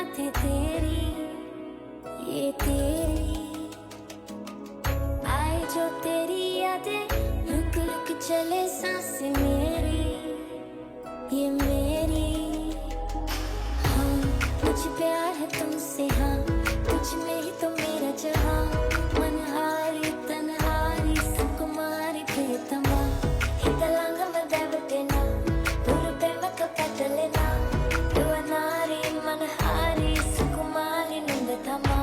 बातें तेरी, ये तेरी आए जो तेरी यादें, रुक रुक चले सांसें मेरी, ये मेरी। हाँ मुझे प्यार है तुमसे, हाँ तुझ में ही तो मेरा जहाँ, मनहारी तनहारी सुकुमारी प्रियतमा, हितलांग मदबटेना पुरुपे मकपटलेना, युवनारी मनहारी सुकुमारी निंदतमा।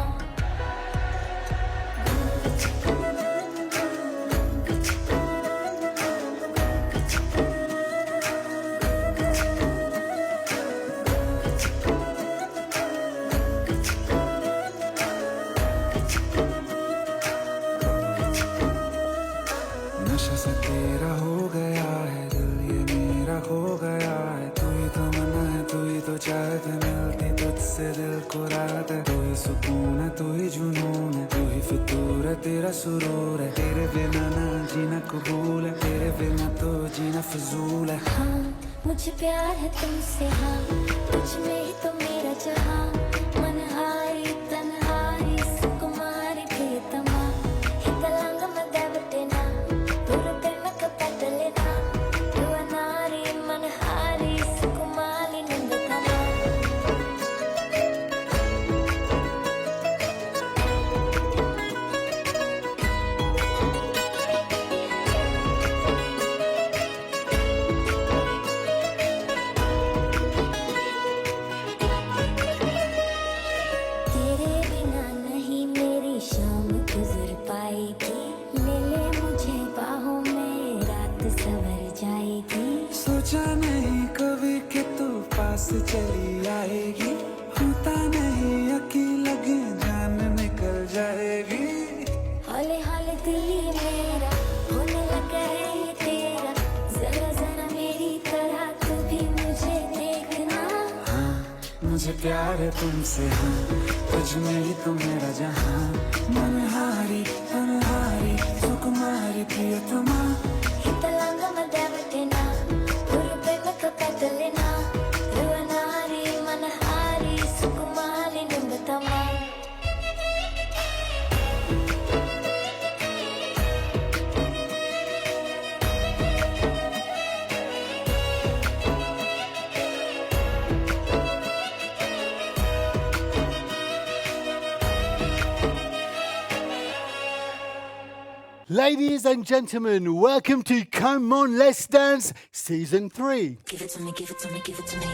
नशा सा तेरा हो गया है दिल, ये मेरा हो गया है। तू ही तो मन है, तू ही तो चाहत है, मिलती तुझसे दिल को राहत है। तू ही सुकून है, तू ही जुनून है, तू ही फितूर है, तेरा सुरूर है। तेरे बिना ना जीना कबूल है, तेरे बिना तो जीना फजूल है। हाँ मुझे प्यार है तुमसे, हाँ तुझ में ही तो मेरा जहाँ, मनहारी तनहारी सुकुमारी प्रियतमा, हितलांग मदबटेना पुरुपे मकपटलेना, युवनारी मनहारी सुकुमारी निंदतमा। तेरे बिना नहीं मेरी शाम गुजर पाएगी, ले ले मुझे बाहों में रात सवर जाएगी। सोचा नहीं कभी कि तू पास चली आएगी, होता नहीं यकीन लगे जान निकल जाएगी। हौले हौले दिल ये मेरा होने लगा है ये तेरा, जरा जरा मेरी तरह तू भी मुझे देखना। हाँ मुझे प्यार है तुमसे, हाँ तुझ में ही तो मेरा जहाँ, मनहारी तनहारी सुकुमारी प्रियतमा। हितलांग मदबटेना पुरुपे मकपटलेना, युवनारी मनहारी सुकुमारी निंदतमा। Ladies and gentlemen, welcome to Come On Let's Dance Season 3. Give it to me, give it to me, give it to me.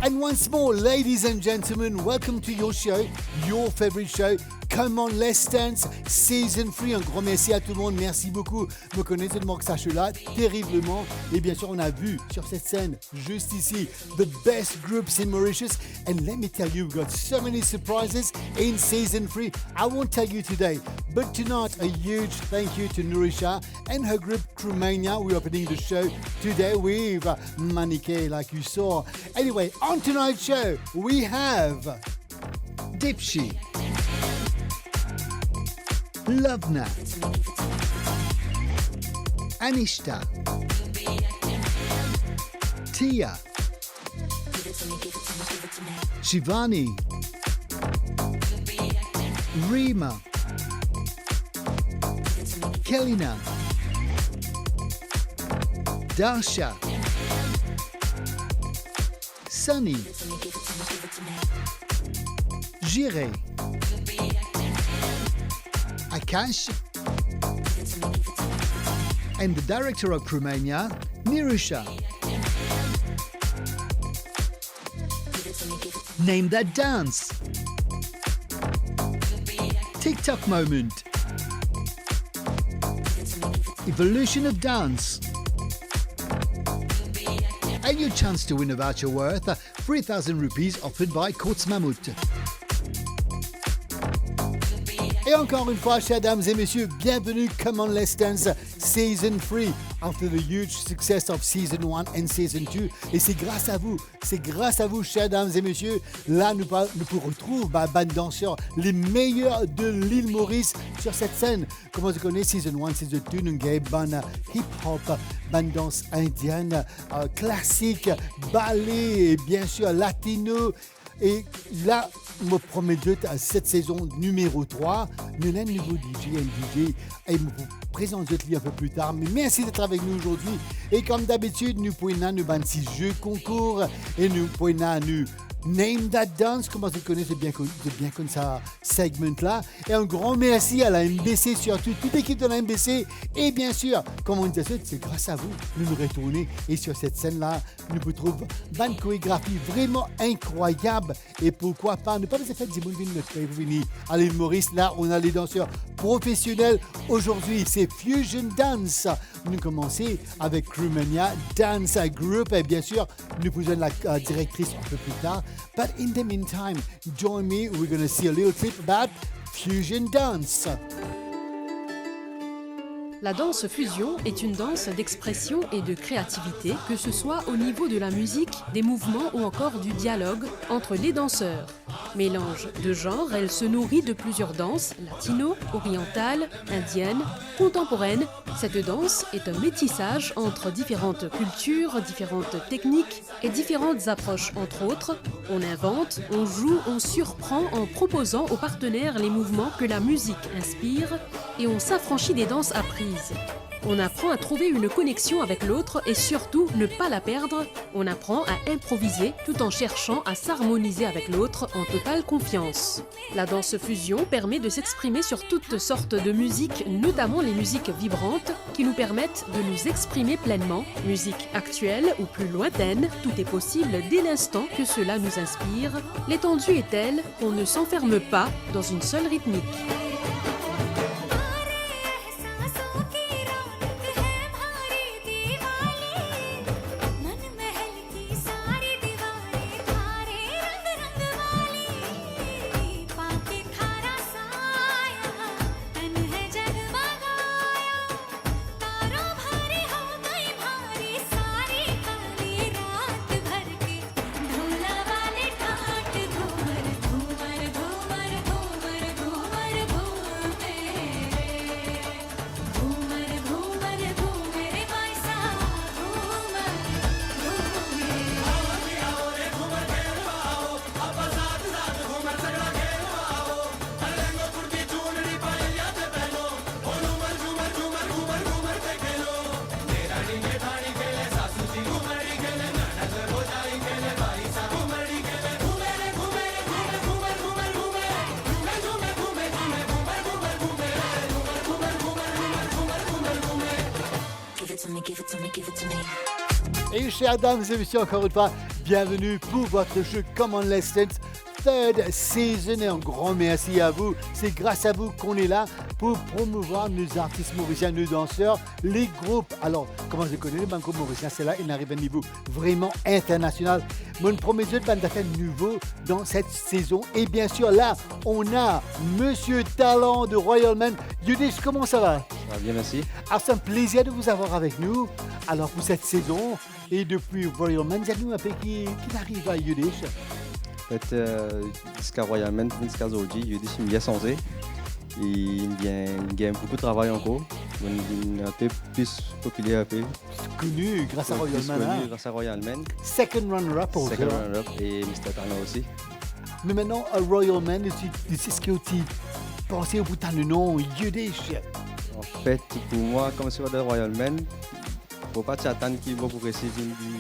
And once more, ladies and gentlemen, welcome to your show, your favorite show, Come On Let's Dance Season 3. Un grand merci à tout le monde, merci beaucoup. Me connaissez tellement que ça là terriblement. Et bien sûr, on a vu sur cette scène, juste ici, the best groups in Mauritius. And let me tell you, we've got so many surprises in Season 3. I won't tell you today, but tonight, a huge thank you to Nurisha and her group Crewmania. We're opening the show today with Manike, like you saw. Anyway, on tonight's show, we have Dipshi, Lovna, Anishta, Tia, Shivani, Rima, Kelina, Dasha, Sunny, Jire, Akash, and the director of Crewmania, Nirusha. Name that dance. TikTok moment. Evolution of dance. And your chance to win a voucher worth 3,000 rupees offered by Courts Mammouth. Et encore une fois, chers dames et messieurs, bienvenue Come On Let's Dance Season 3 after the huge success of Season 1 and Season 2. Et c'est grâce à vous, chers dames et messieurs, là nous retrouvons band danseurs, les meilleurs de l'île Maurice sur cette scène. Comment tu connais Season 1, Season 2, Nungay, ban hip-hop, band danse indienne, classique, ballet et bien sûr latino. Et là, me promet de cette saison numéro 3, nous avons un nouveau DJ et me présente un peu plus tard. Mais merci d'être avec nous aujourd'hui. Et comme d'habitude, nous pouvons nous 26 jeux concours et nous pouvons nous Name That Dance, comment vous connaissez bien comme ça segment-là. Et un grand merci à la MBC, surtout toute l'équipe de la MBC. Et bien sûr, comme on dit, c'est grâce à vous nous nous retournons. Et sur cette scène-là, nous vous trouvons une chorégraphie vraiment incroyable. Et pourquoi pas, ne pas les faire des mouvements de notre pays. Vous venez à l'île Maurice, là, on a les danseurs professionnels. Aujourd'hui, c'est Fusion Dance. Nous commençons avec Crewmania Dance Group. Et bien sûr, nous posons la directrice un peu plus tard. But in the meantime, join me. We're going to see a little clip about Fusion Dance. La danse fusion est une danse d'expression et de créativité, que ce soit au niveau de la musique, des mouvements ou encore du dialogue entre les danseurs. Mélange de genres, elle se nourrit de plusieurs danses, latino, orientales, indiennes, contemporaines. Cette danse est un métissage entre différentes cultures, différentes techniques et différentes approches. Entre autres, on invente, on joue, on surprend en proposant aux partenaires les mouvements que la musique inspire et on s'affranchit des danses apprises. On apprend à trouver une connexion avec l'autre et surtout ne pas la perdre. On apprend à improviser tout en cherchant à s'harmoniser avec l'autre en totale confiance. La danse fusion permet de s'exprimer sur toutes sortes de musiques, notamment les musiques vibrantes qui nous permettent de nous exprimer pleinement. Musique actuelle ou plus lointaine, tout est possible dès l'instant que cela nous inspire. L'étendue est telle qu'on ne s'enferme pas dans une seule rythmique. Et chers dames et messieurs, encore une fois, bienvenue pour votre jeu Come On Let's Dance Third Season. Et un grand merci à vous. C'est grâce à vous qu'on est là pour promouvoir nos artistes mauriciens, nos danseurs, les groupes. Alors, comment je connais les banques mauriciens, c'est là, ils arrivent à un niveau vraiment international. Mon premier jeu de bande d'affaires nouveau dans cette saison. Et bien sûr, là, on a Monsieur Talent de Royal Man. Yudis, comment ça va? Ça va bien, merci. Alors, c'est un plaisir de vous avoir avec nous. Alors, pour cette saison, et depuis Royal Man, dites-nous un peu qui arrive à Yudis. En fait, jusqu'à Royal Man, jusqu'à aujourd'hui, Yudis, il me vient songer. Il gagne beaucoup de travail encore. Il est un peu plus populaire, un peu. Connu grâce à Royal Man. Connu grâce à Royal Man. Second runner-up pour Second runner-up et Mr. Tana aussi. Mais maintenant, à Royal Man, c'est ce que tu pensais au bout de nom, Yudis. En fait, pour moi, comme c'est de Royal Man, il ne faut pas t'attendre qu'il va progresser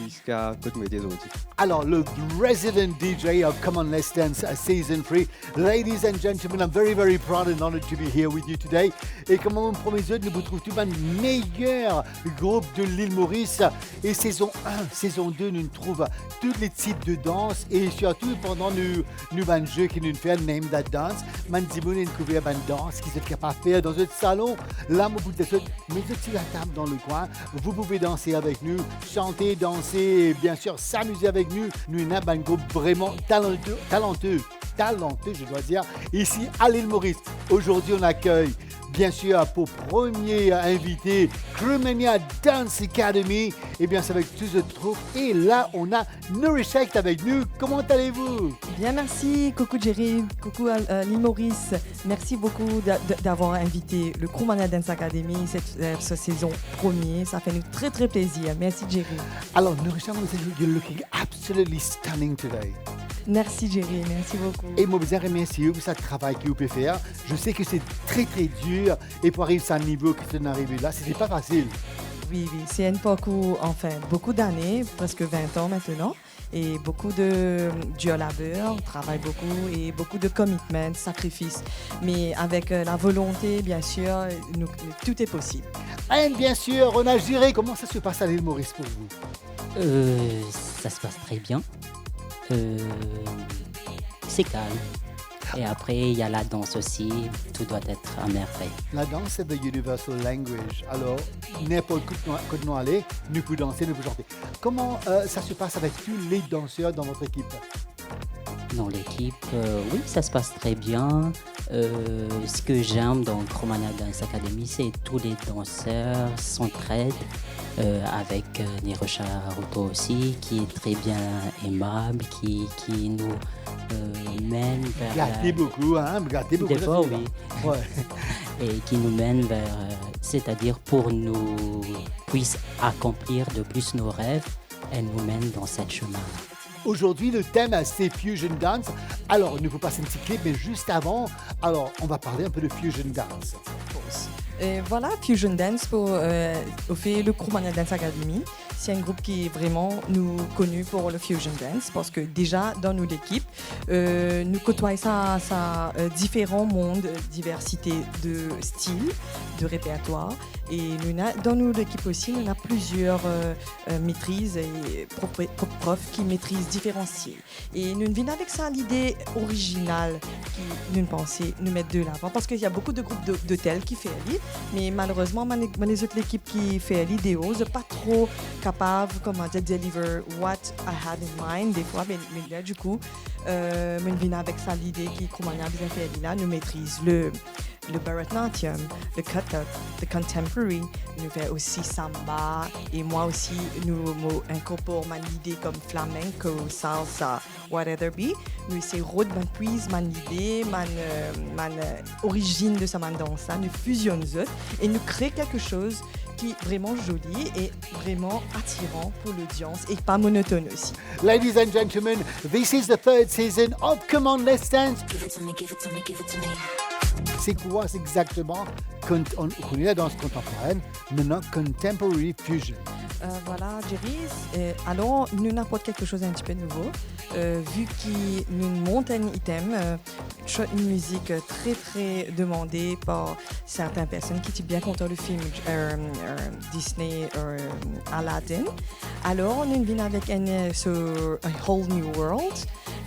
jusqu'à toute métier aujourd'hui. Alors, le resident DJ of Come On Let's Dance Season 3. Ladies and gentlemen, I'm very, very proud and honored to be here with you today. Et comme on me promettait, nous vous trouvons tout le meilleur groupe de l'île Maurice. Et saison 1, saison 2, nous trouvons tous les types de danse. Et surtout, pendant nous un jeu qui nous fait Name That Dance, Mandimoun et une couverte de danse qui se capable de faire dans un salon. Là, mon bout de suite, mettez la table dans le coin. Vous pouvez danser avec nous, chanter, danser et bien sûr s'amuser avec nous. Nous avons un groupe vraiment talentueux, je dois dire, ici à l'île Maurice. Aujourd'hui, on accueille bien sûr pour premier invité Crewmania Dance Academy. Et bien, c'est avec tous les troupes. Et là, on a Nourishect avec nous. Comment allez-vous? Bien, merci. Coucou Jerry, coucou l'île Maurice. Merci beaucoup d'avoir invité le Crewmania Dance Academy cette saison première. Ça fait nous très très plaisir. Merci Jerry. Alors, Nourishect, you're looking absolutely stunning today. Merci Jerry, merci beaucoup. Et moi, vous remercie pour ce travail que vous pouvez faire. Je sais que c'est très très dur et pour arriver à ce niveau que tu es arrivé là, c'était pas facile. Oui, c'est un parcours, enfin, beaucoup d'années, presque 20 ans maintenant, et beaucoup de dur labeur, on travaille beaucoup, et beaucoup de commitment, sacrifices. Mais avec la volonté, bien sûr, tout est possible. Et bien sûr, on a géré. Comment ça se passe à l'île Maurice pour vous? Ça se passe très bien. C'est calme. Et après, il y a la danse aussi. Tout doit être à merveille. La danse, c'est the universal language. Alors, n'importe où nous allons, nous pouvons danser, nous pouvons chanter. Comment ça se passe avec tous les danseurs dans votre équipe? Dans l'équipe, oui, ça se passe très bien. Ce que j'aime dans Cromana Dance Academy, c'est tous les danseurs s'entraident avec Nirosha Ruto aussi, qui est très bien aimable, qui nous mène vers... Gâtez beaucoup, hein? Gâtez beaucoup. Des fois, oui. Ouais. Et qui nous mène vers... c'est-à-dire pour nous puisse accomplir de plus nos rêves, elle nous mène dans ce chemin. Aujourd'hui, le thème, c'est Fusion Dance. Alors, il nous faut passer un petit clip, mais juste avant, alors, on va parler un peu de Fusion Dance. Et voilà, Fusion Dance on fait le Cromana Dance Academy. C'est un groupe qui est vraiment nous connu pour le Fusion Dance parce que déjà dans notre équipe, nous côtoyons ça différents mondes, diversité de styles, de répertoire. Et dans notre équipe aussi, nous avons plusieurs maîtrises et profs qui maîtrisent différents styles. Et nous venons avec ça l'idée originale qui nous pensait nous mettre de l'avant parce qu'il y a beaucoup de groupes de tels qui font l'idée, mais malheureusement, les autres équipes qui font l'idée n'osent pas trop capable comment dire deliver what I had in mind des fois mais là du coup nous venons avec ça l'idée qui comment on a bien fait là nous maîtrise le Bharatanatyam, le Kathak, le Contemporary, nous fait aussi samba et moi aussi nous incorporons mon idée comme flamenco, salsa, whatever be. Nous essayons de puiser mon idée, mon origine de sa danse, nous fusionnons et nous créons quelque chose qui est vraiment joli et vraiment attirant pour l'audience et pas monotone aussi. Ladies and gentlemen, this is the third season of Come On Let's Dance. Give it to me, give it to me, give it to me. C'est quoi exactement quand on connaît la danse contemporaine, maintenant Contemporary Fusion? Voilà, Jerry. Alors, nous n'apportons quelque chose un petit peu nouveau. Vu que nous montons un item, une musique très très demandée par certaines personnes qui étaient bien contents du film Disney Aladdin. Alors, nous venons avec un Whole New World.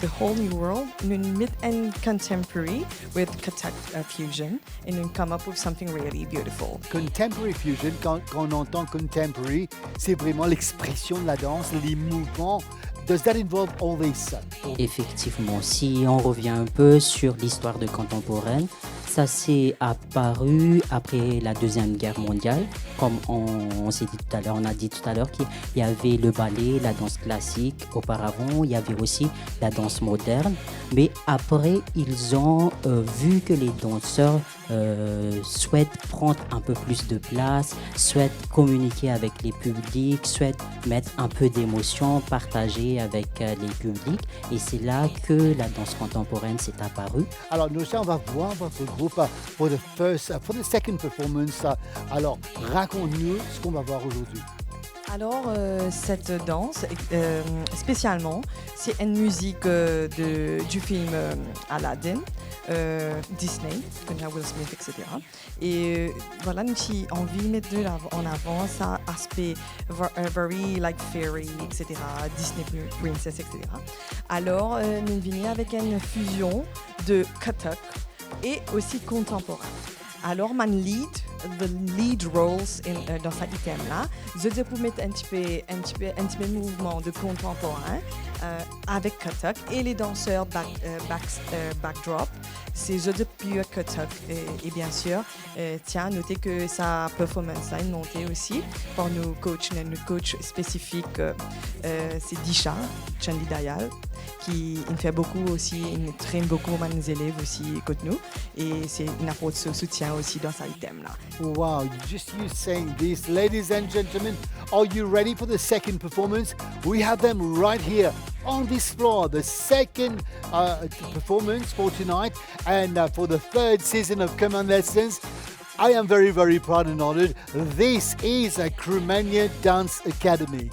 The Whole New World, nous mettons un contemporary with Kathak fusion and nous come up with something really beautiful. Contemporary Fusion, quand on entend Contemporary, c'est vraiment l'expression de la danse, les mouvements. Does that involve all this? Effectivement, si on revient un peu sur l'histoire de contemporaine, ça s'est apparu après la Deuxième Guerre mondiale. Comme on s'est dit tout à l'heure, on a dit tout à l'heure qu'il y avait le ballet, la danse classique auparavant, il y avait aussi la danse moderne. Mais après, ils ont vu que les danseurs souhaitent prendre un peu plus de place, souhaitent communiquer avec les publics, souhaitent mettre un peu d'émotion, partager avec les publics. Et c'est là que la danse contemporaine s'est apparue. Alors, nous, on va voir votre groupe for the second performance. Alors, raconte-nous ce qu'on va voir aujourd'hui. Alors, cette danse, spécialement, c'est une musique du film Aladdin, Disney, comme Will Smith, etc. Et voilà, nous avons envie de mettre en avant ça aspect very like fairy, etc., Disney Princess, etc. Alors, nous venons avec une fusion de Kathak et aussi contemporain. Alors, the lead roles dans cet item-là, je peux mettre un petit peu mouvement de contemporain avec Kathak et les danseurs backdrop. C'est je de pure Kathak et bien sûr, tiens, notez que sa performance a monté aussi par notre coach spécifique, c'est Disha Chandi Dayal, qui fait beaucoup aussi, il traîne beaucoup mes élèves aussi contre nous et c'est une apporte ce soutien aussi dans cet item-là. Wow, you saying this. Ladies and gentlemen, are you ready for the second performance? We have them right here. on this floor, the second performance for tonight and for the third season of Come On Let's Dance. I am very, very proud and honored. This is a Crumania Dance Academy.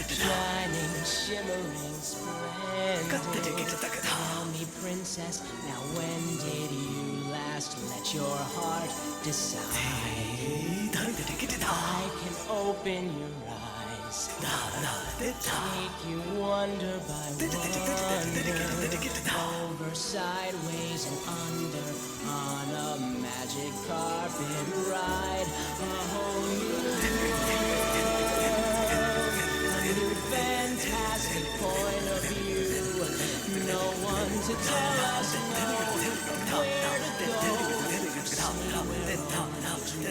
Shining, shimmering, splendid. Call me princess. Now when did you last let your heart decide? I can open your eyes, take you wonder by wonder, over, sideways, and under, on a magic carpet ride. A whole new fantastic point of view. No one to tell us no, where to go. See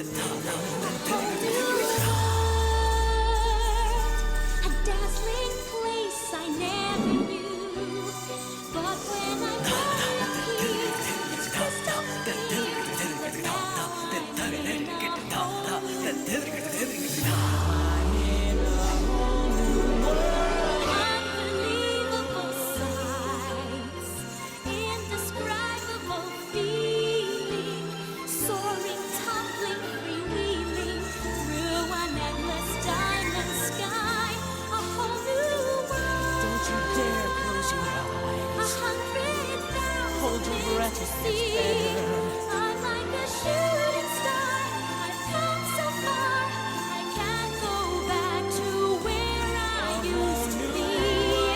A dazzling place I never knew. But when I walk here, it's crystal clear. But now I'm in a whole new world. Unbelievable sights, indescribable feeling, soaring, tumbling, freewheeling through an endless diamond sky. A whole new world. Don't you dare close your eyes. 100,000 Hold your breath, to it see. gets better. I'm like a shooting star. I've come so far. I can't go back to where I used to be.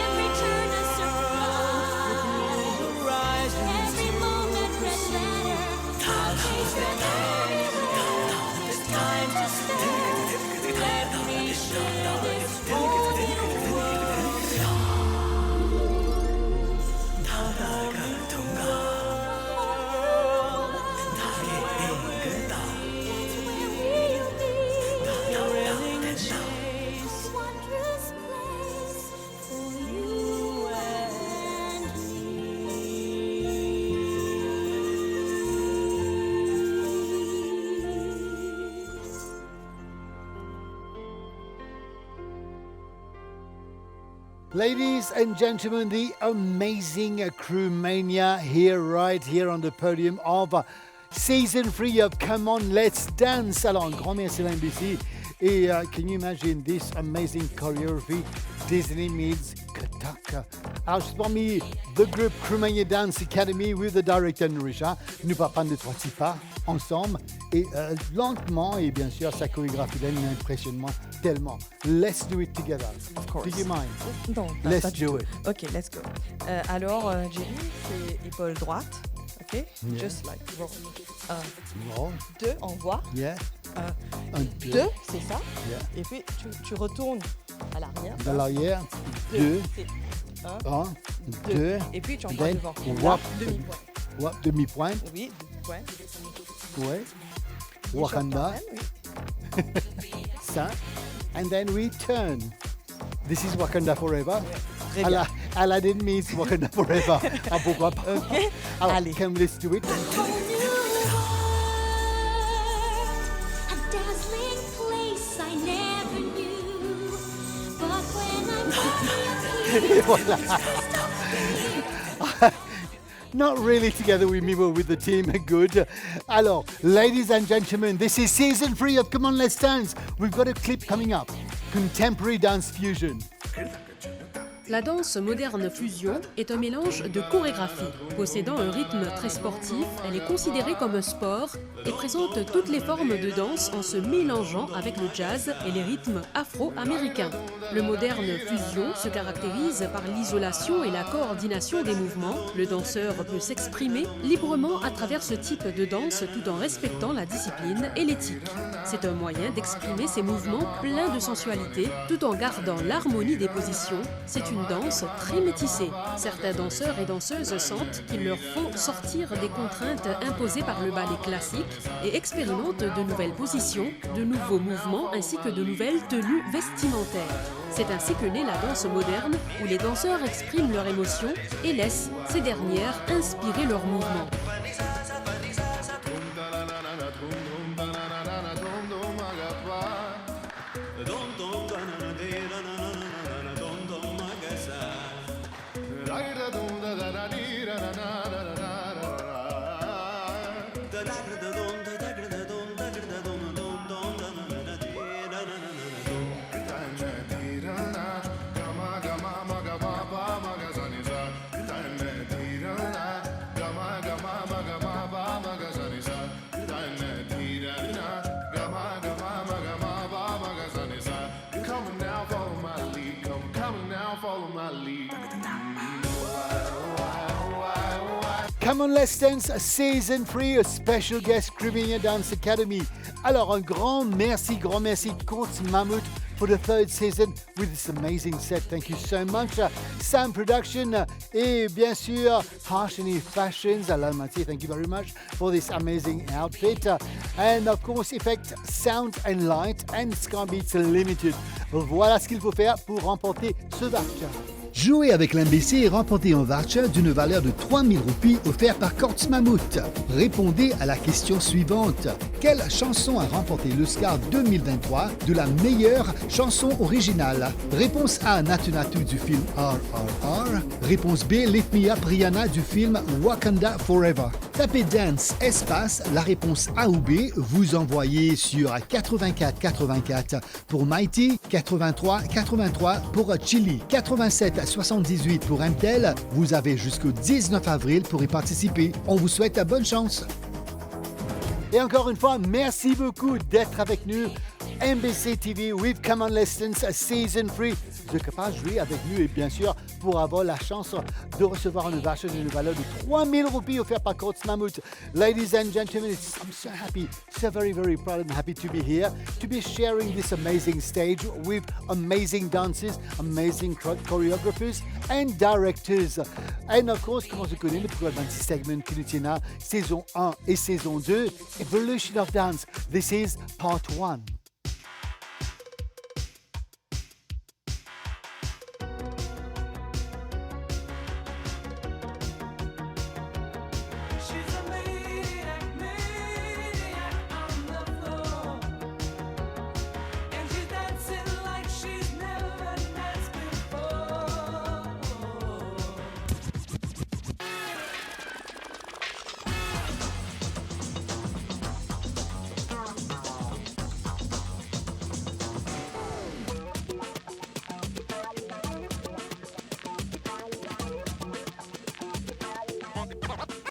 Every turn a surprise. Horizon, Every moment red letter. I'll chase the everywhere. It's time to stay. Let me share this whole new world. It's where we'll be. This wondrous place for you and me. Ladies and gentlemen, the amazing Crewmania here, right here on the podium of Season 3 of Come On Let's Dance. Alors, un grand merci à l'NBC. Et can you imagine this amazing choreography? Disney meets Katak. Alors, je suis parmi the group Crewmania Dance Academy with the director Nourisha. Nous parlons de trois petits pas ensemble et lentement, et bien sûr, sa chorégraphie là m'impressionne tellement. Let's do it together. Of course. Do you mind? Non, Let's pas du do tout. it. Ok, let's go. Alors, Jerry, c'est épaule droite. Ok? Yeah. Just like roll. Roll. 2, on voit. Yeah. Un, 2, c'est ça. Yeah. Et puis, tu retournes à l'arrière. De l'arrière. 2. Deux. C'est 1, 1, 2. 2. Et puis, tu envoies Then, devant. wap. Demi-point. Wap, demi-pointe. Oui, point. Ouais. Wakanda. Oui. Ça. And then we turn. This is Wakanda Forever. Très bien. Aladdin means Wakanda Forever. Ah, pourquoi pas? Ok. Alors, Allez. can we do it? Whole new world, a dazzling place I never knew. But when I'm walking Voilà. Not really together with me, but with the team. Good. Alors, ladies and gentlemen, this is season 3 of Come On Let's Dance. We've got a clip coming up. Contemporary Dance Fusion. La danse moderne fusion est un mélange de chorégraphies. Possédant un rythme très sportif, elle est considérée comme un sport et présente toutes les formes de danse en se mélangeant avec le jazz et les rythmes afro-américains. Le moderne fusion se caractérise par l'isolation et la coordination des mouvements. Le danseur peut s'exprimer librement à travers ce type de danse tout en respectant la discipline et l'éthique. C'est un moyen d'exprimer ses mouvements pleins de sensualité tout en gardant l'harmonie des positions. C'est une danse très métissée. Certains danseurs et danseuses sentent qu'il leur faut sortir des contraintes imposées par le ballet classique et expérimentent de nouvelles positions, de nouveaux mouvements ainsi que de nouvelles tenues vestimentaires. C'est ainsi que naît la danse moderne, où les danseurs expriment leurs émotions et laissent ces dernières inspirer leurs mouvements. Come now, follow my lead. Come now, follow my lead. Come on, let's dance Season 3, a special guest Crimea Dance Academy. Alors, un grand merci Courts Mammoth for the third season with this amazing set. Thank you so much. Sam Production et bien sûr Harshini Fashions. Alamati, thank you very much for this amazing outfit. And of course, Effect Sound and Light and Skybeats Limited. Voilà ce qu'il faut faire pour remporter ce voucher. Jouez avec l'MBC et remportez un voucher d'une valeur de 3000 roupies offert par Courts Mammoth. Répondez à la question suivante. Quelle chanson a remporté l'Oscar 2023 de la meilleure chanson originale? Réponse A, Natu Natu du film RRR. Réponse B, Lift Me Up Rihanna du film Wakanda Forever. Tapez Dance espace la réponse A ou B. Vous envoyez sur 84 84 pour Mighty, 83 83 pour Chili, 87 78 pour MTEL. Vous avez jusqu'au 19 avril pour y participer. On vous souhaite bonne chance. Et encore une fois, merci beaucoup d'être avec nous. MBC TV with Come On Let's Dance Season 3. Vous êtes capable de jouer avec nous et bien sûr pour avoir la chance de recevoir une voucher d'une valeur de 3000 roupies offert par Courts Mammoth. Ladies and gentlemen, I'm so happy, so very, very proud and happy to be here, to be sharing this amazing stage with amazing dancers, amazing choreographers and directors. And of course, comme on se connaît, le programme segment qui nous tient à saison 1 et saison 2, Evolution of Dance. This is part 1. She's a maniac on the floor, and she's dancing like she's never danced before.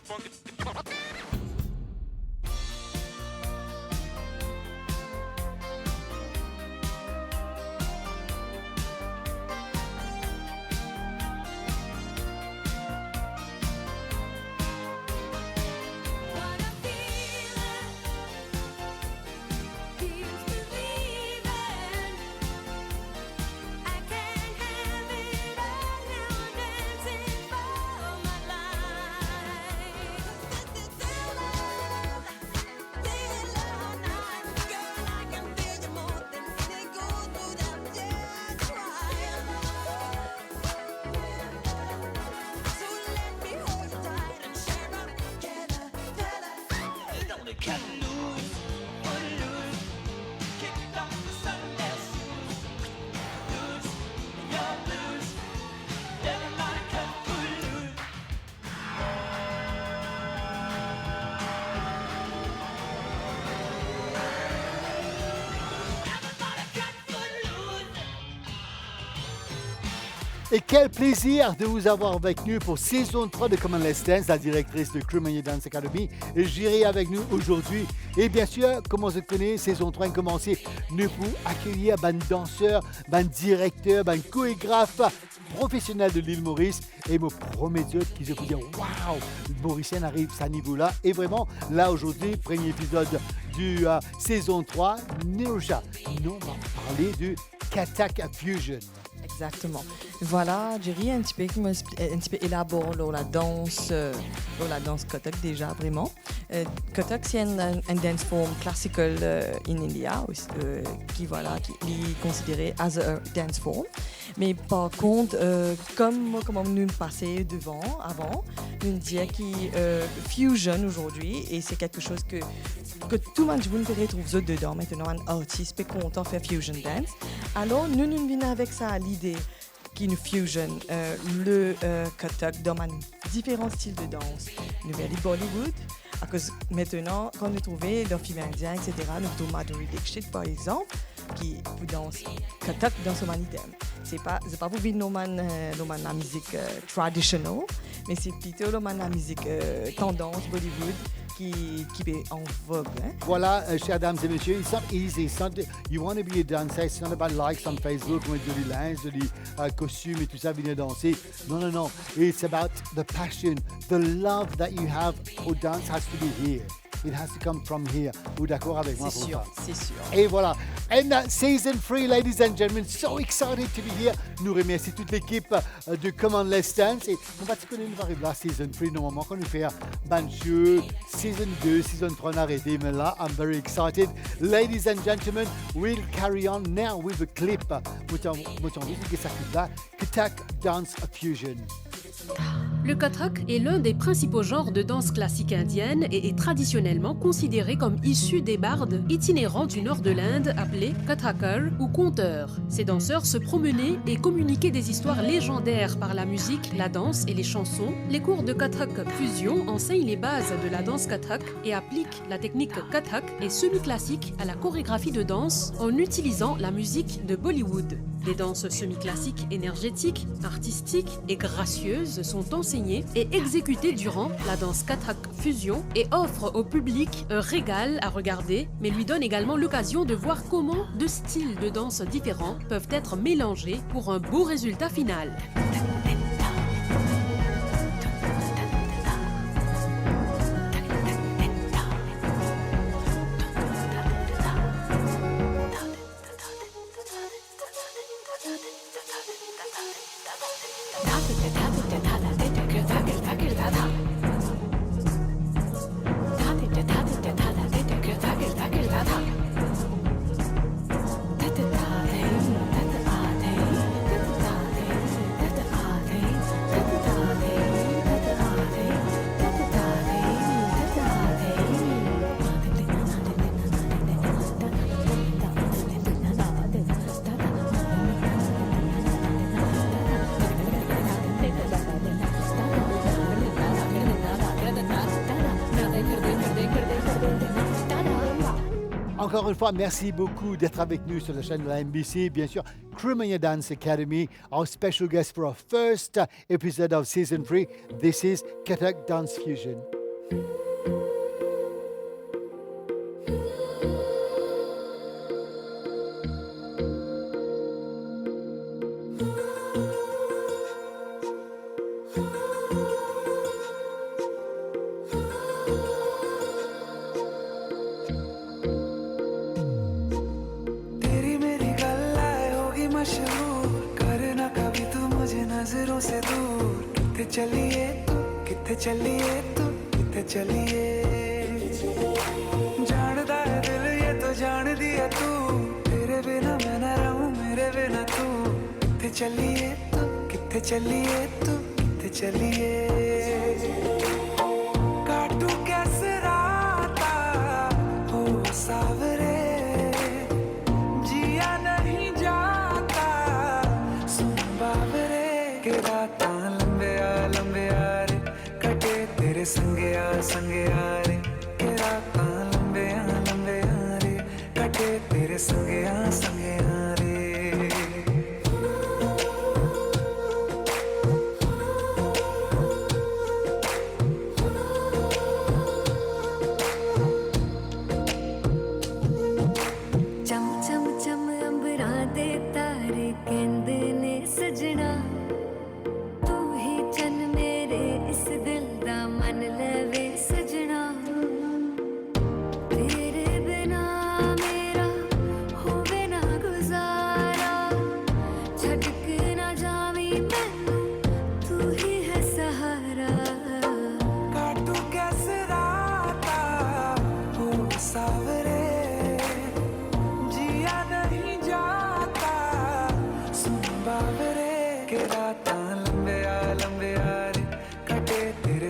What I'm feeling feels believing. I can't have it all now. I'm dancing for my life. Feel all night, girl. I can feel you more than any gold without just trying. So let me hold you tight and share our together, Don't it cut loose, put it loose, kick off the Sunday shoes. Loose, you're loose, everybody cut, put it loose. Everybody cut, put it loose. Et quel plaisir de vous avoir avec nous pour saison 3 de Come On Let's Dance, la directrice de Crimea Dance Academy. Et j'irai avec nous aujourd'hui. Et bien sûr, comme on se connaît, saison 3 a commencé. Nous pour accueillir un danseur, un directeur, un chorégraphe professionnel de l'île Maurice. Et me promet Dieu qui je peux dire, waouh, Mauricien arrive à ce niveau-là. Et vraiment, là aujourd'hui, premier épisode du saison 3, Nirusha, nous on va parler du Kathak Fusion. Exactement. Voilà, Jerry, un petit peu élabore la danse Kathak déjà vraiment. Kathak, c'est un dance form classical in India, qui est considéré as a dance form. Mais par contre, comme nous passons avant, nous disons qui fusion aujourd'hui, et c'est quelque chose que tout le monde peut retrouver dedans. Maintenant, un artiste peut content faire fusion dance. Alors, nous venons avec ça l'idée qui nous fusion le Kathak dans différents styles de danse. Nous venons de Bollywood, parce que maintenant, quand nous trouvons dans film indien, etc., nous trouvons Madhuri Dixit, par exemple, qui danse Kathak dans son item. C'est pas pour vivre la musique traditionnelle, mais c'est plutôt la musique tendance Bollywood qui est en vogue. Hein? Voilà, chers dames et messieurs, it's not easy. It's not, you want to be a dancer, it's not about likes on Facebook, on met de linge, de costumes et tout ça, venir danser. Non. It's about the passion, the love that you have for dance has to be here. It has to come from here. Vous d'accord avec moi pour ça? C'est sûr. Et voilà. And season 3, ladies and gentlemen, so excited to be here. Nous remercions toute l'équipe de Come On Let's Dance. Et on va te connaître, nous arriver là, season 3, normalement, quand nous faisons Banjou, season 2, season 3, on a arrêté. Mais là, I'm very excited. Ladies and gentlemen, we'll carry on now with a clip. Kathak Dance Fusion. Le Kathak est l'un des principaux genres de danse classique indienne et est traditionnellement considéré comme issu des bardes itinérants du nord de l'Inde appelés Kathakar ou conteurs. Ces danseurs se promenaient et communiquaient des histoires légendaires par la musique, la danse et les chansons. Les cours de Kathak Fusion enseignent les bases de la danse Kathak et appliquent la technique Kathak et semi-classique à la chorégraphie de danse en utilisant la musique de Bollywood. Des danses semi-classiques énergétiques, artistiques et gracieuses sont enseignées et exécutées durant la danse Kathak Fusion et offrent au public un régal à regarder, mais lui donne également l'occasion de voir comment deux styles de danse différents peuvent être mélangés pour un beau résultat final. Encore une fois, merci beaucoup d'être avec nous sur la chaîne de la NBC. Bien sûr, Krumaya Dance Academy, our special guest for our first episode of season 3. This is Kathak Dance Fusion. तेरी मेरी गल्लाए होगी मशहूर, करना कभी तू मुझे नजरों से दूर। किथे चलिए तू, किथे चलिए तू, किथे चलिए। जानदा है दिल ये तो जान दिया तू, तेरे बिना मैं न रहूं मेरे बिना तू। किथे चलिए तू, किथे चलिए तू, किथे चलिए। काटू कैसे राता हो सावरे, जिया नहीं जाता सुन बावरे। के रातां लंबे आ रे, कटे तेरे संगे आ रे। के रातां लंबे आ रे, कटे तेरे संगे आ रे। चम चम चम अंबरां दे तारे कहंदे ने सजना, तू ही चन मेरे इस दिल दा मन लवे सजना।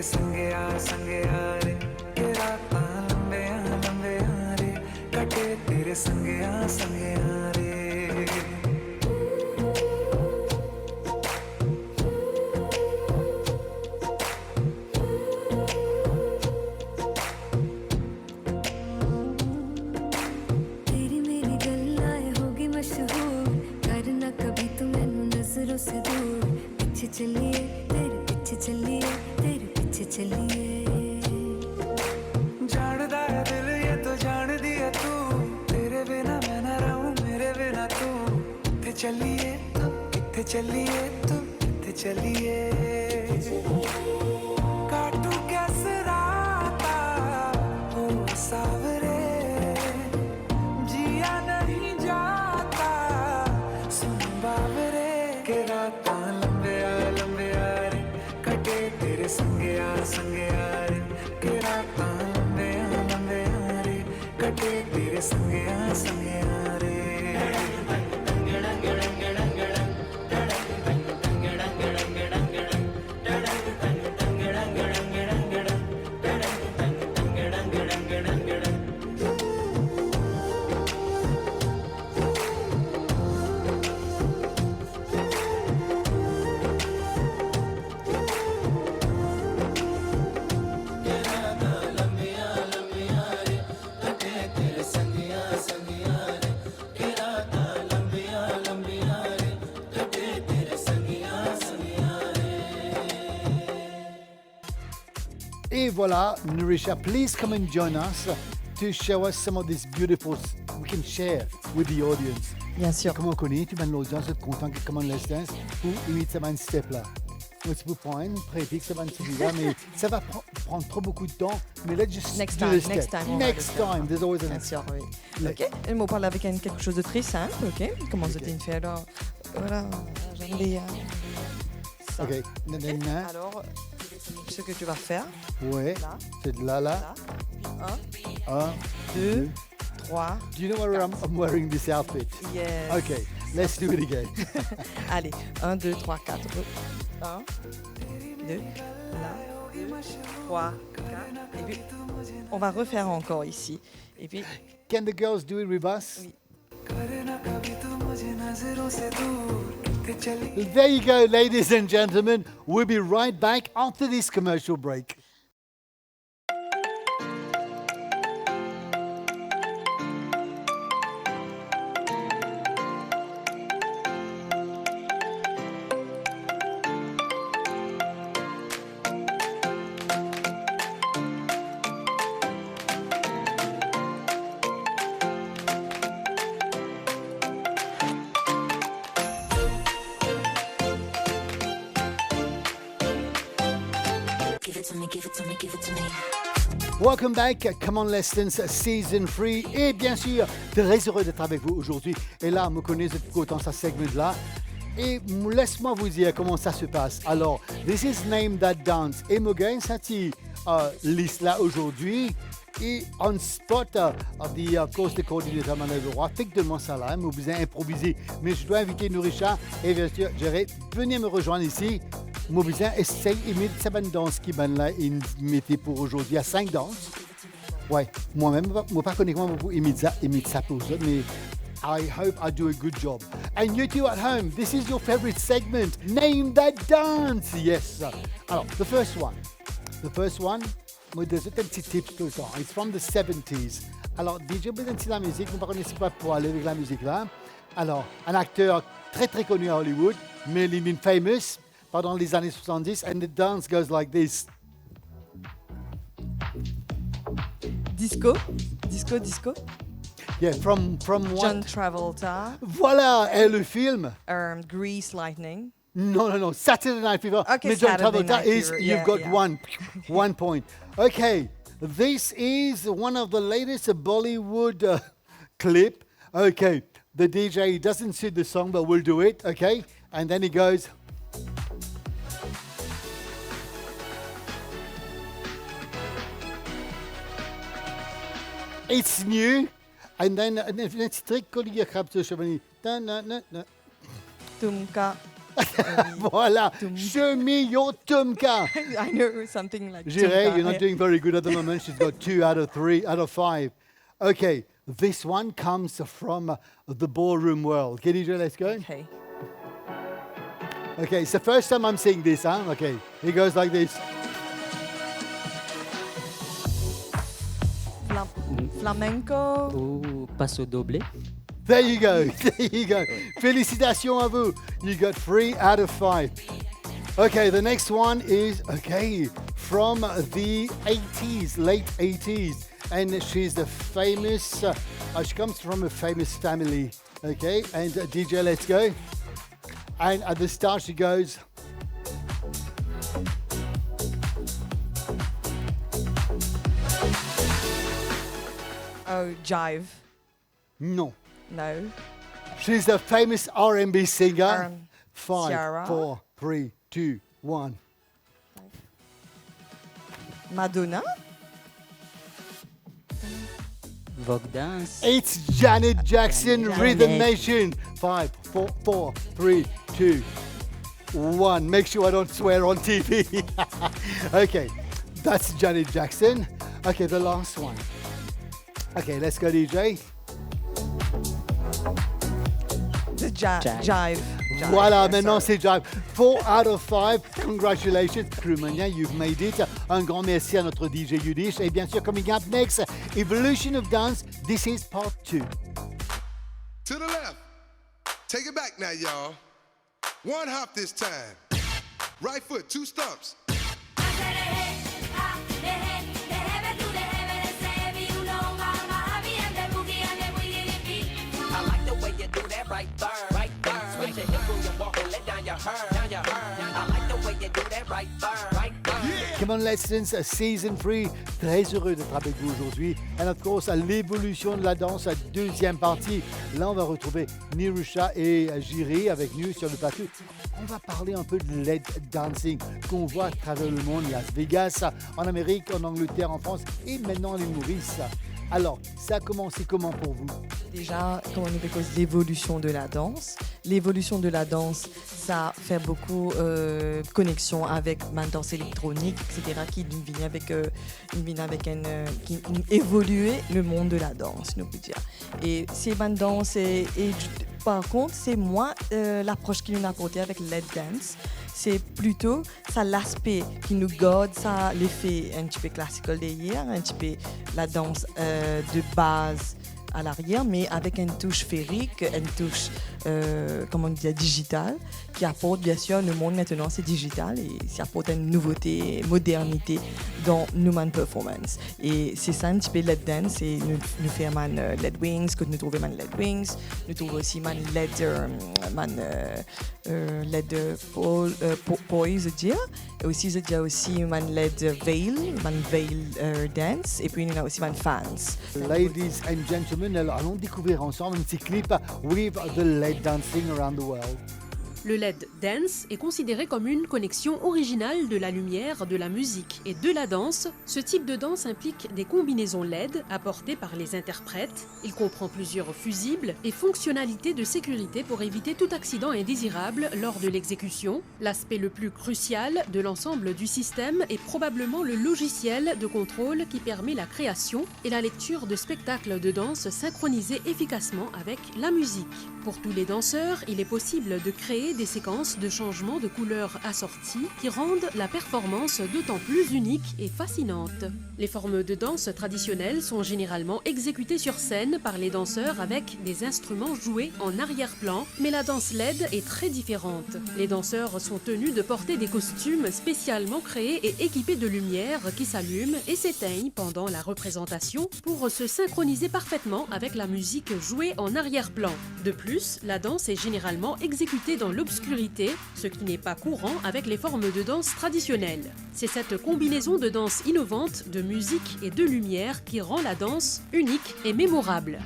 तेरे संगे आ रे के रातां लंबे आ रे कटे तेरे संगे आ रे तेरी मेरी गल्लाएं होगी मशहूर करना कभी तू मैनू नजरों से दूर पीछे चलिए तेरे पीछे चलिए तेरे पीछे चलिए जानदा है दिल ये तो जान दिया तू तेरे बिना मैं ना रहूं मेरे बिना तू किथे चलिए किथे चलिए किथे चलिए काटू कैसे राता हो सावरे जिया नहीं जाता सुन बावरे के रातां लंबे आ रे कटे तेरे संगे आ रे के रातां लंबे आ रे कटे तेरे संगे आ रे Et voilà, Nurisha, please come and join us to show us some of this beautiful we can share with the audience. Bien sûr. Comment on connaît, tu vas l'audience être content que Come on Let's Dance pour imiter ce step là. Donc, tu peux prendre une pratique, ça va celui-là, mais ça va prendre trop beaucoup de temps. Mais let's just Next do time, the next step. time, on va le Next faire. time, there's always a Bien next sûr, oui. Le- Ok, et on parle avec quelque chose de très simple, ok. Comment Ok. c'était une fait alors? Voilà, j'aime bien ça. Ok, nanana. Alors, ce que tu vas faire, Ouais, là, c'est de là, là, puis 1, 1, 2, 2. 3, Do you know where I'm wearing this outfit? yes. Okay, let's do it again. Allez, 1, 2, 3, 4. 1, 2, là, 2, 3, 4. Et puis, on va refaire encore ici. Et puis, Can the girls do it with us? Oui. There you go, ladies and gentlemen. We'll be right back after this commercial break. Give it to me, give it to me, give it to me. Welcome back, Come on Lessons Season 3. Et bien sûr, très heureux d'être avec vous aujourd'hui. Et là, me connaissez depuis autant ce segment-là. Et laisse-moi vous dire comment ça se passe. Alors, this is Name That Dance. Et me gagne cette liste là aujourd'hui. Et on spot, the course de coordinateur manœuvre effectivement ça là, me besoin improviser. Mais je dois inviter Nurisha et bien sûr, j'irai venir me rejoindre ici. Moi besoin essayer d'imiter cette danse qui est là et mettez pour aujourd'hui à 5 danses. Ouais, moi-même, moi pas connais comment vous imiter ça pour vous, mais I hope I do a good job. And you two at home, this is your favorite segment, Name That Dance. Yes. Alors, the first one, moi des autres petits tips tout le temps. It's from the 70s. Alors, DJ, vous avez la musique, vous ne connaissez pas pour aller avec la musique là. Alors, un acteur très très connu à Hollywood, mais il est famous pendant les années 70, and the dance goes like this. disco. Yeah, from John what? Travolta, Voilà, et le film. Grease Lightning. No. Saturday Night Fever. Okay, Mais John Saturday Travolta Night is, Fever, you've yeah, got yeah. one point. Okay, this is one of the latest Bollywood clip. Okay, the DJ doesn't suit the song, but we'll do it. Okay, and then he goes. It's new, and then it's trick. Tumka. Voilà, Shemiyotumka. I know something like J'irai, Tumka, you're not yeah. doing very good at the moment. She's got 2 out of 5. Okay, this one comes from the ballroom world. Okay, DJ, let's go. Okay. Okay, it's the first time I'm seeing this, huh? Okay, it goes like this. Flamenco. Ou passo doble. There you go. There you go. Félicitations à vous. You got 3 out of 5. Okay, the next one is, okay, from the 80s, late 80s. And she's the famous, she comes from a famous family. Okay, and DJ, let's go. And at the start she goes, Oh, Jive. no. No. She's a famous R&B singer. 5, Ciara. 4, 3, 2, 1. Madonna. Vogue dance. It's Janet Jackson, Janet. Rhythm Nation. 5, 4, 3, 2, 1. Make sure I don't swear on TV. Okay, that's Janet Jackson. Okay, the last one. Okay, let's go, DJ. The Jive. Jive. Voilà, yeah, maintenant sorry. c'est Jive. 4 out of 5. Congratulations, Crewmania, you've made it. Un grand merci à notre DJ Yudish. Et bien sûr, coming up next, Evolution of Dance. This is part 2. To the left. Take it back now, y'all. One hop this time. Right foot, 2 stumps. I like the way you do that right there, right there. Switch your hips when you walk and let down your hair, down your hair. I like the way you do that right there, right there. Come on, Let's Dance Season 3. Très heureux d'être avec vous aujourd'hui. And of course, à l'évolution de la danse, la deuxième partie. Là, on va retrouver Nirusha et Jiri avec nous sur le plateau. On va parler un peu de lead dancing qu'on voit à travers le monde, Las Vegas, en Amérique, en Angleterre, en France et maintenant les Maurice. Alors, ça a commencé comment pour vous? Déjà, comme on dit, cause l'évolution de la danse. L'évolution de la danse, ça fait beaucoup connexion avec ma danse électronique, etc., qui vient avec qui évoluer le monde de la danse, nous peut dire. Et c'est ma danse par contre, c'est moi l'approche qui nous a apporté avec Let Dance. C'est plutôt ça l'aspect qui nous garde, ça l'effet un petit peu classical derrière, un petit peu la danse de base à l'arrière, mais avec une touche féerique, une touche, comment on dit, digitale, qui apporte, bien sûr, le monde maintenant, c'est digital, et ça apporte une nouveauté, modernité dans nos performance. Et c'est ça un petit peu Let Dance, et nous faisons Let Wings, que nous trouvons Let Wings, nous trouvons aussi Let Poise, je dire, et aussi, je dis aussi Let Veil Dance, et puis nous avons aussi Fans. Ladies and gentlemen, alors allons découvrir ensemble un petit clip with the lead dancing around the world. Le LED dance est considéré comme une connexion originale de la lumière, de la musique et de la danse. Ce type de danse implique des combinaisons LED apportées par les interprètes. Il comprend plusieurs fusibles et fonctionnalités de sécurité pour éviter tout accident indésirable lors de l'exécution. L'aspect le plus crucial de l'ensemble du système est probablement le logiciel de contrôle qui permet la création et la lecture de spectacles de danse synchronisés efficacement avec la musique. Pour tous les danseurs, il est possible de créer des séquences de changements de couleurs assorties qui rendent la performance d'autant plus unique et fascinante. Les formes de danse traditionnelles sont généralement exécutées sur scène par les danseurs avec des instruments joués en arrière-plan, mais la danse LED est très différente. Les danseurs sont tenus de porter des costumes spécialement créés et équipés de lumière qui s'allument et s'éteignent pendant la représentation pour se synchroniser parfaitement avec la musique jouée en arrière-plan. De plus, la danse est généralement exécutée dans l'obscurité, ce qui n'est pas courant avec les formes de danse traditionnelles. C'est cette combinaison de danse innovante, de musique et de lumière qui rend la danse unique et mémorable.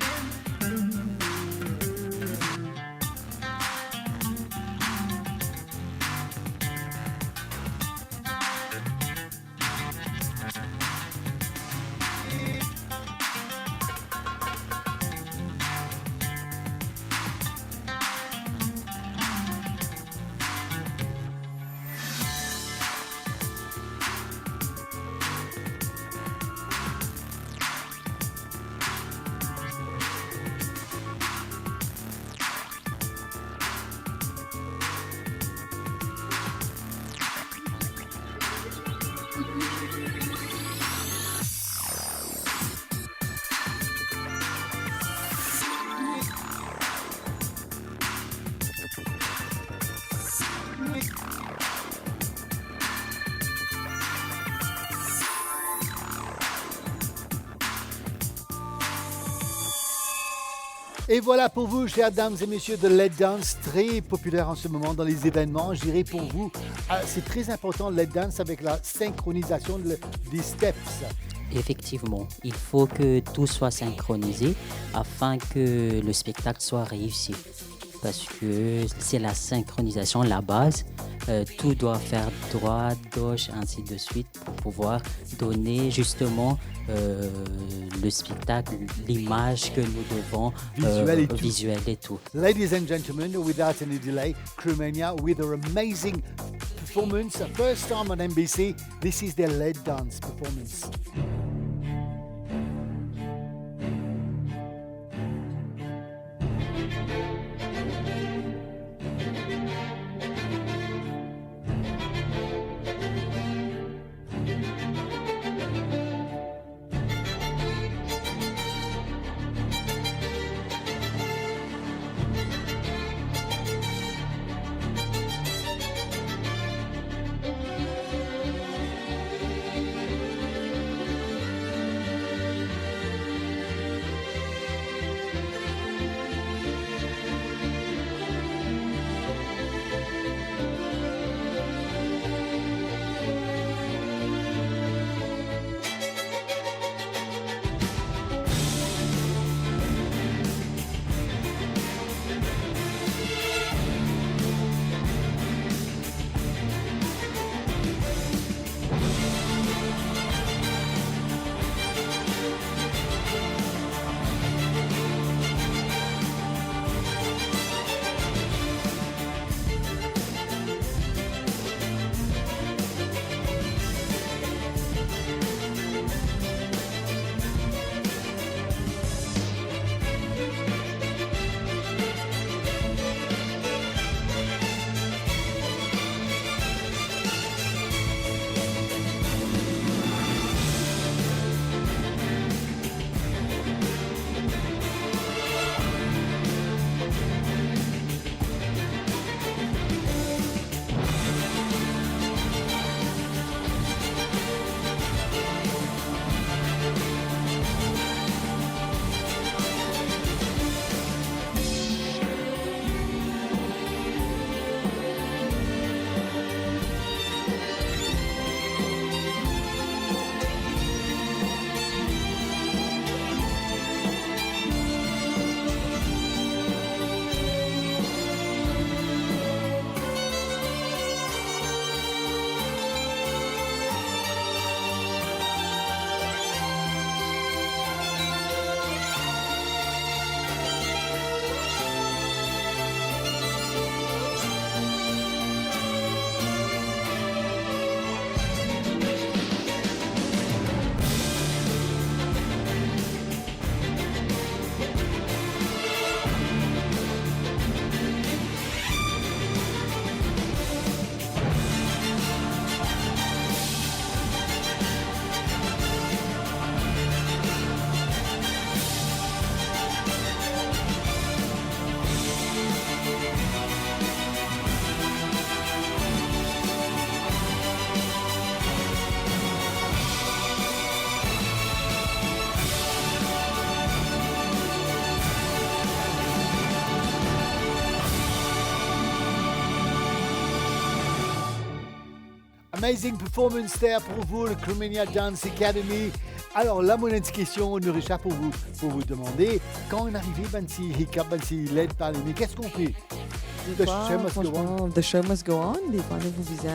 Et voilà pour vous, chères dames et messieurs, de Let Dance, très populaire en ce moment dans les événements. Je dirais pour vous, c'est très important Let Dance avec la synchronisation des steps. Effectivement, il faut que tout soit synchronisé afin que le spectacle soit réussi. Parce que c'est la synchronisation, la base. Tout doit faire droit, gauche, ainsi de suite pour pouvoir donner justement le spectacle, l'image que nous devons, visuel et tout. Ladies and gentlemen, without any delay, Crewmania with their amazing performance. First time on NBC, this is their Let Dance performance. Amazing performance there pour vous, le Crewmania Dance Academy. Alors là, mon petite question, Richard, pour vous demander, quand on arrive, ben si hiccup, ben si l'aide par les, mais qu'est-ce qu'on fait? Des fois, franchement, the show must go on. Des fois, nous pouvons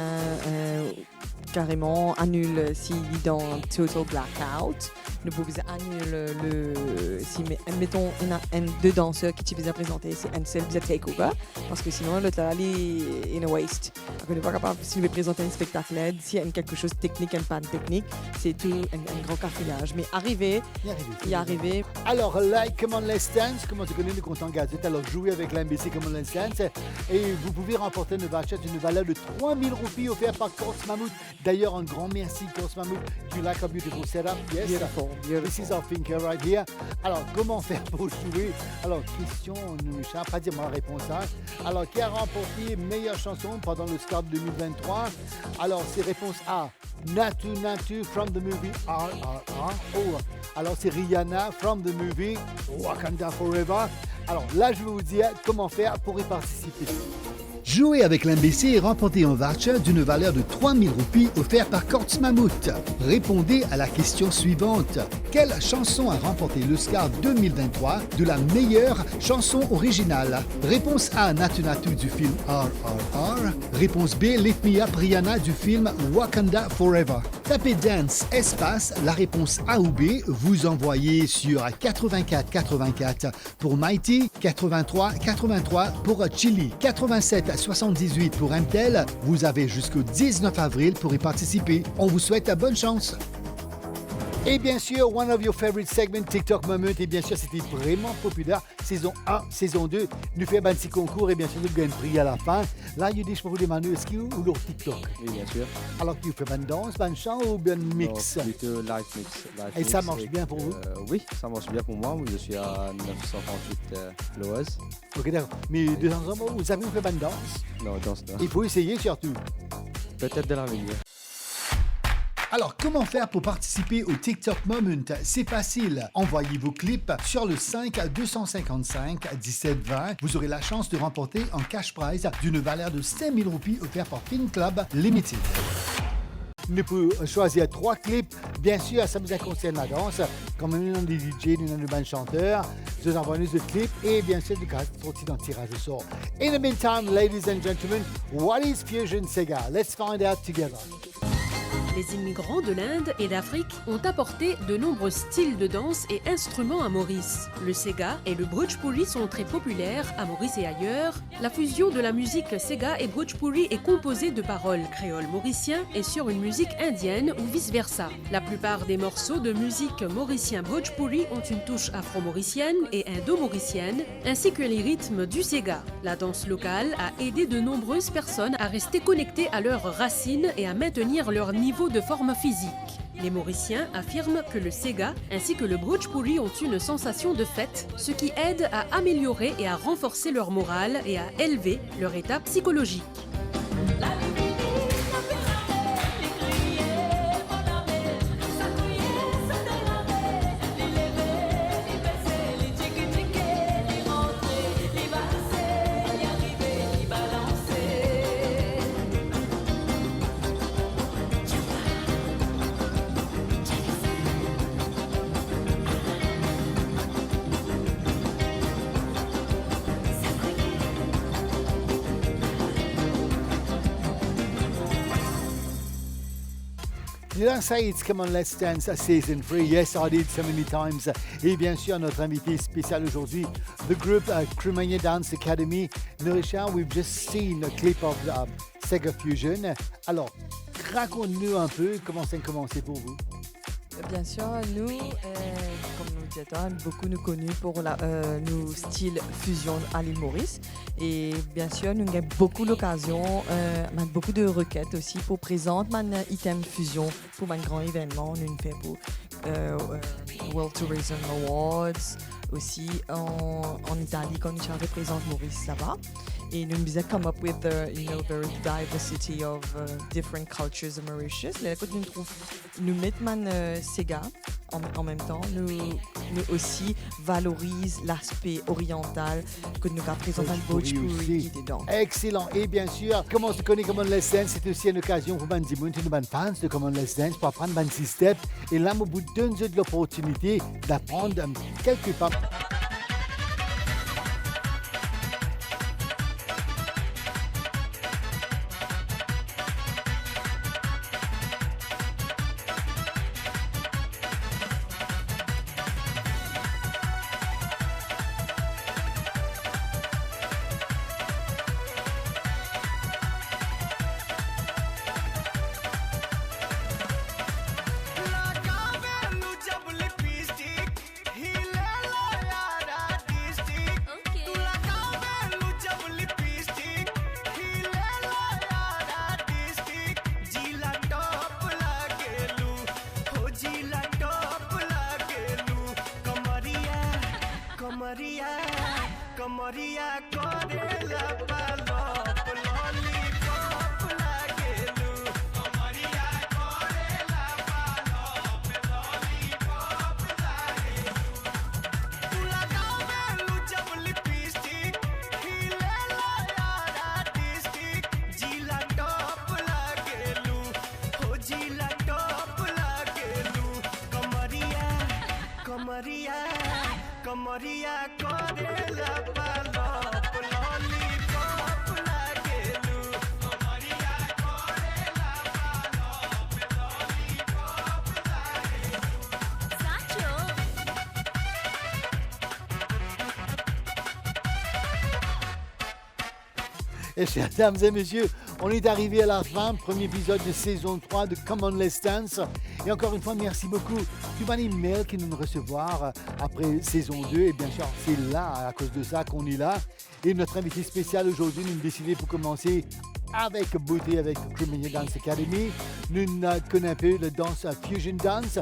carrément annuler si dans total blackout. Nous pouvons annuler si mettons deux danseurs qui te présenter, c'est un seul takeover parce que sinon l'autre là il est in a waste. Donc on n'est pas capable si on veut présenter un spectacle LED, s'il y a quelque chose de technique, un panne technique, c'est tout un grand cafouillage. Mais y arriver. Alors, like Come On Let's Dance, comment tu connais le compte en gazette, alors jouez avec l'NBC Come On Let's Dance et vous pouvez remporter une voucher d'une valeur de 3000 roupies offerte par Course Mammoth. D'ailleurs, un grand merci Course Mammoth. Do you like our beautiful setup? Yes. Beautiful. This is our thinker right here. Alors, comment faire pour jouer? Alors, question, Richard, pas dire ma réponse. Hein? Alors, qui a remporté meilleure chanson pendant le Star 2023? Alors, c'est réponse A. Natu Natu from the movie RRR. Oh, alors c'est Rihanna from the movie Wakanda Forever. Alors là, je vais vous dire comment faire pour y participer. Jouez avec l'MBC et remportez un voucher d'une valeur de 3000 roupies offert par Quartz Mammouth. Répondez à la question suivante. Quelle chanson a remporté l'Oscar 2023 de la meilleure chanson originale? Réponse A, Natu Natu du film RRR. Réponse B, Lift Me Up Rihanna du film Wakanda Forever. Tapez Dance espace la réponse A ou B. Vous envoyez sur 84 84 pour Mighty, 83 83 pour Chili, 87 78 pour MTEL. Vous avez jusqu'au 19 avril pour y participer. On vous souhaite bonne chance. Et bien sûr, one of your favorite segments, TikTok Moment. Et bien sûr, c'était vraiment populaire. Saison 1, saison 2, nous faisons un petit concours et bien sûr, nous gagnons prix à la fin. Là, il dit, je peux vous demander, est-ce qu'il y a leur TikTok? Oui, bien sûr. Alors, tu fais une danse, un chant ou bien un mix? Non, plutôt live mix. Et ça marche bien pour vous? Oui, ça marche bien pour moi. Je suis à 938 followers. Ok, d'accord. Mais de temps en temps, vous savez, vous faites une danse? Non, danse non. Il faut essayer surtout. Peut-être de l'avenir. Alors, comment faire pour participer au TikTok Moment? C'est facile. Envoyez vos clips sur le 5 255 17 20. Vous aurez la chance de remporter un cash prize d'une valeur de 5000 roupies offert par Fin Club Limited. Nous pouvons choisir 3 clips. Bien sûr, ça vous concerne la danse. Comme nous avons des DJ, nous avons des bons chanteurs. Nous envoyons des clips et bien sûr, nous sortis dans le tirage au sort. In the meantime, ladies and gentlemen, what is Fusion Sega? Let's find out together. Les immigrants de l'Inde et d'Afrique ont apporté de nombreux styles de danse et instruments à Maurice. Le Sega et le Bhojpuri sont très populaires à Maurice et ailleurs. La fusion de la musique Sega et Bhojpuri est composée de paroles créoles mauriciens et sur une musique indienne ou vice-versa. La plupart des morceaux de musique mauricien Bhojpuri ont une touche afro-mauricienne et indo-mauricienne, ainsi que les rythmes du Sega. La danse locale a aidé de nombreuses personnes à rester connectées à leurs racines et à maintenir leur niveau de forme physique. Les Mauriciens affirment que le Sega ainsi que le Bhojpuri ont une sensation de fête, ce qui aide à améliorer et à renforcer leur morale et à élever leur état psychologique. Did I say it's Come On Let's Dance Season 3? Yes, I did so many times. Et bien sûr, notre invité spécial aujourd'hui, the group Cremania Dance Academy. Nourisha, we've just seen a clip of Sega Fusion. Alors, raconte-nous un peu comment ça a commencé pour vous. Bien sûr, nous, comme nous disons, beaucoup nous connus pour nos styles fusion à l'île Maurice. Et bien sûr, nous avons beaucoup d'occasions, beaucoup de requêtes aussi pour présenter un item fusion pour un grand événement. Nous fait pour World Tourism Awards, aussi en Italie, quand nous représentons Maurice là-bas. Et nous avons come up with the very diversity of different cultures of Mauritius. Là, quand nous mettons Sega en même temps, nous aussi valorisons l'aspect oriental que nous représentons le Bhojpuri dedans. Excellent. Et bien sûr, comment se connaît Come On Let's Dance, c'est aussi une occasion pour les fans de Come On Let's Dance pour apprendre un petit step. Et là, vous donne de l'opportunité d'apprendre quelques pas. कमरिया करेला पालप लॉलीपॉप लागेलू कमरिया करेला पालप लॉलीपॉप लागेलू तू लगावेलू जब लिप कमरिया कमरिया करेला पालप लॉलीपॉप लागेलू कमरिया करेला पालप लॉलीपॉप लागेलू साचो Et chers dames et messieurs, on est arrivé à la fin, premier épisode de saison 3 de Come On Let's Dance. Et encore une fois, merci beaucoup. Tubani Mel qui nous recevoir après saison 2. Et bien sûr, c'est là, à cause de ça, qu'on est là. Et notre invité spécial aujourd'hui, nous avons décidé pour commencer avec beauté avec Cremenia Dance Academy. Nous connaissons un peu le danse fusion dance,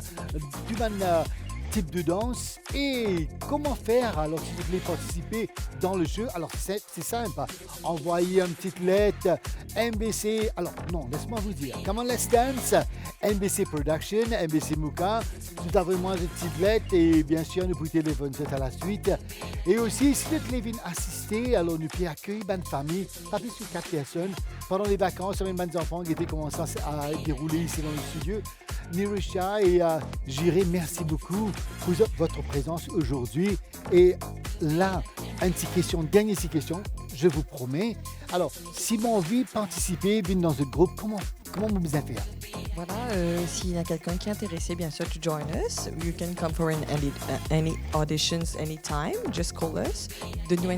type de danse et comment faire alors si vous voulez participer dans le jeu. Alors c'est simple, envoyez une petite lettre MBC, alors non, laisse-moi vous dire, Come On Let's Dance, MBC Production, MBC Muka, tout à vraiment une petite lettre et bien sûr nous pouvez téléphone c'est à la suite. Et aussi si vous voulez assister, alors nous pouvons accueillir une famille, pas plus que 4 personnes pendant les vacances, avec des enfants qui étaient commencés à dérouler ici dans le studio. Nirusha et Jiré, merci beaucoup pour votre présence aujourd'hui. Et là, une petite question, dernière petite question, je vous promets. Alors, si vous avez envie de participer, venir dans ce groupe, comment vous vous faire? Voilà, s'il y a quelqu'un qui est intéressé, bien sûr, to join us, you can come for any auditions anytime. Just call us. Donne-nous un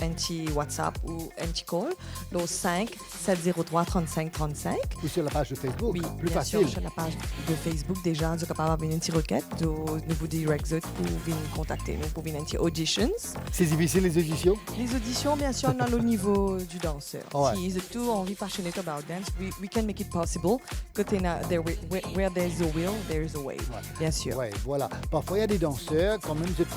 petit WhatsApp ou un petit call. Le 5 703 35 35. Ou sur la page de Facebook, oui, plus bien facile. sûr, sur la page de Facebook, déjà, nous sommes capables de une petite requête, de nous direct pour venir contacter nous pour venir une auditions. C'est difficile les auditions? Les auditions, bien sûr, dans le niveau du danseur. Ouais. Si ils sont envie passionate about dance, we can make it possible. Where there's a will, there's a way. Ouais. Bien sûr. Ouais, voilà. Parfois, il y a des danseurs, quand même, vous êtes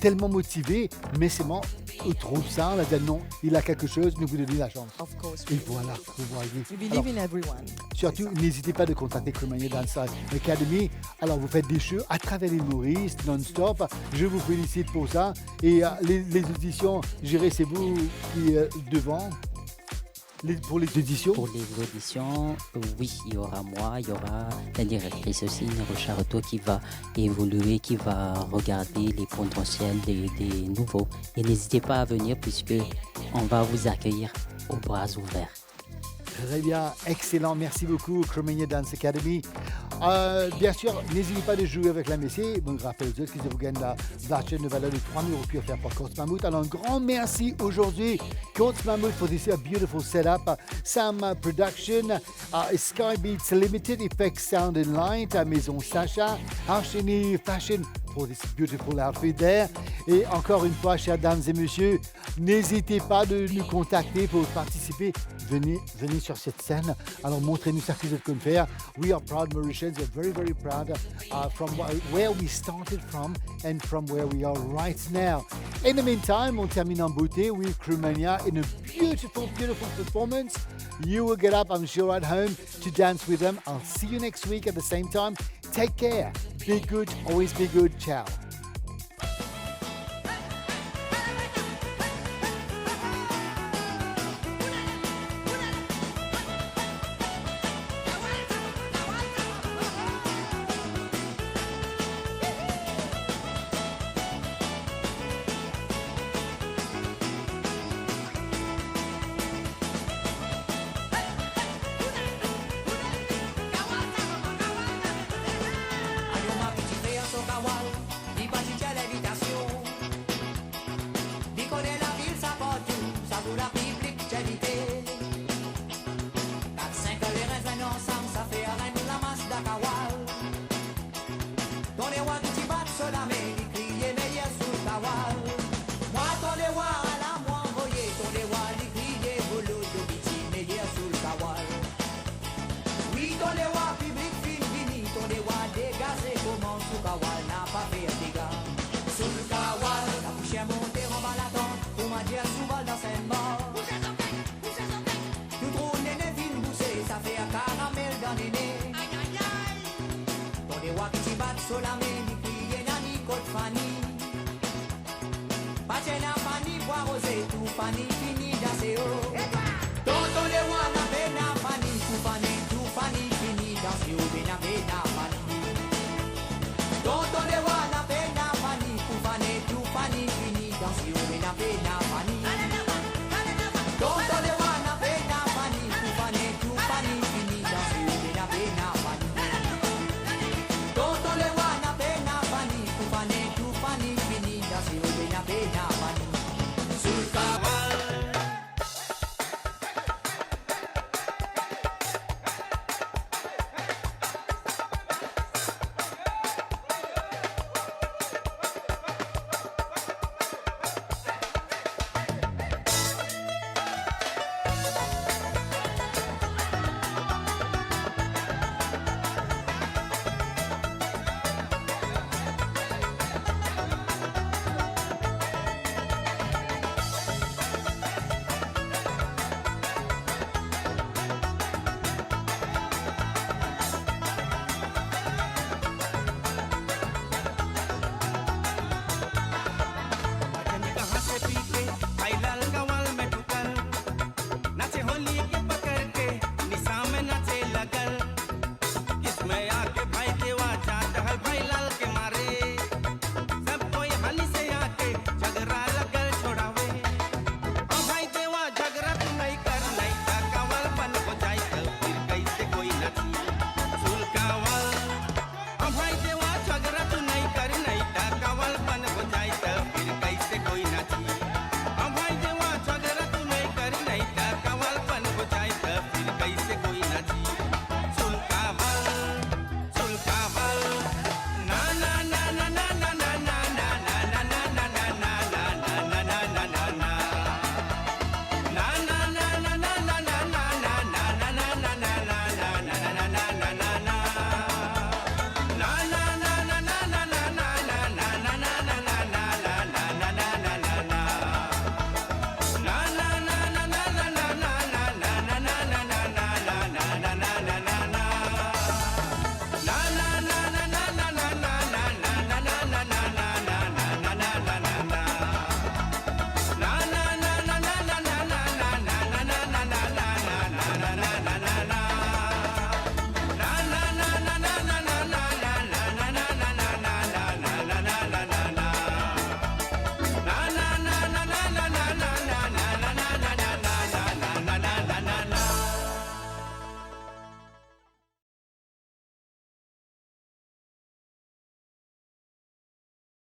tellement motivés, mais c'est bon, ils trouvent ça, on a dit non, il a quelque chose, nous vous donnons la chance. Of course. Et voilà, vous voyez. We believe Alors, in everyone. surtout, n'hésitez pas de contacter Cremenia Dance Academy. Alors, vous faites des jeux à travers les Maurice, non-stop. Je vous félicite pour ça. Et les auditions, j'irai, c'est vous qui devant. Pour les auditions? Pour les auditions, oui, il y aura moi, il y aura la directrice aussi, Nirusha Roto, qui va évoluer, qui va regarder les potentiels des nouveaux. Et n'hésitez pas à venir puisque on va vous accueillir aux bras ouverts. Très bien, excellent, merci beaucoup Cremenia Dance Academy. Bien sûr, n'hésitez pas de jouer avec la MBC. Bon, je rappelle que vous gagnez la voucher de valeur de 3 000 € offerte par Coach Mammouth. Alors, un grand merci aujourd'hui, Coach Mammouth, for this beautiful setup. Sam Production, Sky Beats Limited, Effects Sound and Light, à Maison Sacha, Archeni Fashion, for this beautiful outfit there. Et encore une fois, chères dames et messieurs, n'hésitez pas de nous contacter pour participer. Venez sur cette scène. Alors, montrez-nous ce que vous êtes faire. We are proud Mauritians. We're very, very proud from where we started from and from where we are right now. In the meantime, on termine en beauté with Cremenia in a beautiful, beautiful performance. You will get up, I'm sure, at home to dance with them. I'll see you next week at the same time. Take care. Be good. Always be good. Ciao. Fanny fini danser oh. Tonton les wana bena Fanny tout Fanny fini danser oh. Bena bena